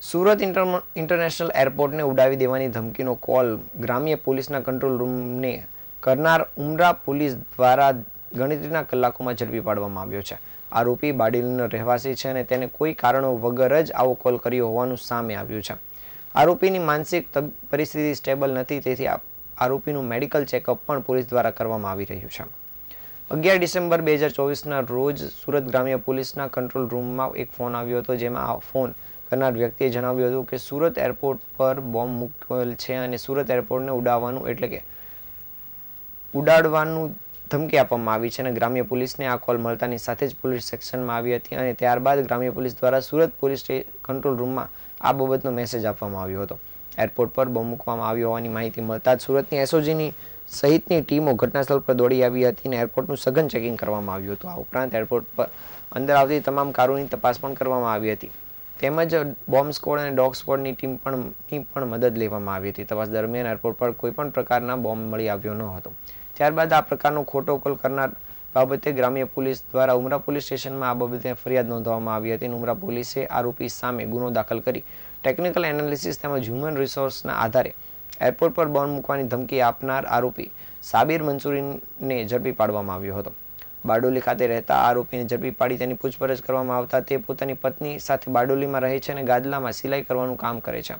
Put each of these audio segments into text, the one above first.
Surat international એરપોર્ટને ઉડાવી દેવાની ધમકીનો call ગ્રામ્ય પોલીસના કંટ્રોલ રૂમને કરનાર ઉમરા પોલીસ દ્વારા ગણતરીના કલાકોમાં ઝડપી પાડવામાં આવ્યો છે. આરોપી બારડોલીનો રહેવાસી છે અને તેને કોઈ કારણો વગર જ આવો કોલ કર્યો હોવાનું સામે આવ્યું છે. આરોપીની માનસિક પરિસ્થિતિ સ્ટેબલ નથી, તેથી આરોપીનું મેડિકલ ચેકઅપ પણ પોલીસ દ્વારા કરવામાં આવી રહ્યું છે. 11 ડિસેમ્બર 2024ના રોજ સુરત ગ્રામ્ય પોલીસના કંટ્રોલ રૂમમાં એક ફોન આવ્યો હતો, જેમાં આ ફોન કરનાર વ્યક્તિએ જણાવ્યું હતું કે સુરત એરપોર્ટ પર બોમ્બ મૂકેલ છે અને સુરત એરપોર્ટને ઉડાડવાનું ધમકી આપવામાં આવી છે અને ગ્રામ્ય પોલીસને આ કોલ મળતાની સાથે જ પોલીસ સેક્શનમાં આવી હતી અને ત્યારબાદ ગ્રામ્ય પોલીસ દ્વારા સુરત પોલીસ કંટ્રોલ રૂમમાં આ બાબતનો મેસેજ આપવામાં આવ્યો હતો. એરપોર્ટ પર બોમ્બ મૂકવામાં આવ્યો હોવાની માહિતી મળતા જ સુરતની એસઓજીની સહિતની ટીમો ઘટનાસ્થળ પર દોડી આવી હતી અને એરપોર્ટનું સઘન ચેકિંગ કરવામાં આવ્યું હતું. આ ઉપરાંત એરપોર્ટ પર અંદર આવતી તમામ કારોની તપાસ પણ કરવામાં આવી હતી, તેમજ બોમ્બ સ્ક્વોડ અને ડોગ સ્ક્વોડની ટીમની પણ મદદ લેવામાં આવી હતી. તપાસ દરમિયાન એરપોર્ટ પર કોઈપણ પ્રકારના બોમ્બ મળી આવ્યો ન હતો. ત્યારબાદ આ પ્રકારનો ખોટો કોલ કરનાર બાબતે ગ્રામ્ય પોલીસ દ્વારા ઉમરા પોલીસ સ્ટેશનમાં આ બાબતે ફરિયાદ નોંધવામાં આવી હતી. ઉમરા પોલીસે આરોપી સામે ગુનો દાખલ કરી ટેકનિકલ એનાલિસિસ તેમજ હ્યુમન રિસોર્સના આધારે એરપોર્ટ પર બોમ્બ મૂકવાની ધમકી આપનાર આરોપી સાબિર મંસૂરીને ઝડપી પાડવામાં આવ્યો હતો. બારડોલી ખાતે રહેતા આરોપીને ઝડપી પાડી તેની પૂછપરછ કરવામાં આવતા તે પોતાની પત્ની સાથે બારડોલીમાં રહે છે અને ગાદલામાં સિલાઈ કરવાનું કામ કરે છે.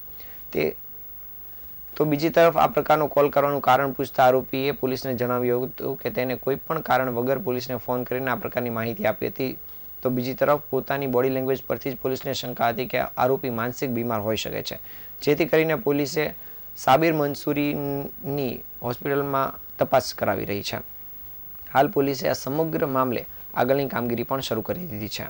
તો બીજી તરફ આ પ્રકારનો કોલ કરવાનું કારણ પૂછતા આરોપીએ પોલીસને જણાવ્યું હતું કે તેને કોઈ પણ કારણ વગર પોલીસને ફોન કરીને આ પ્રકારની માહિતી આપી હતી. તો બીજી તરફ પોતાની બોડી લેંગ્વેજ પરથી જ પોલીસને શંકા હતી કે આરોપી માનસિક બીમાર હોઈ શકે છે, જેથી કરીને પોલીસે સાબિર મંસૂરીની હોસ્પિટલમાં તપાસ કરાવી રહી છે. હાલ પોલીસે આ સમગ્ર મામલે આગળની કામગીરી પણ શરૂ કરી દીધી છે.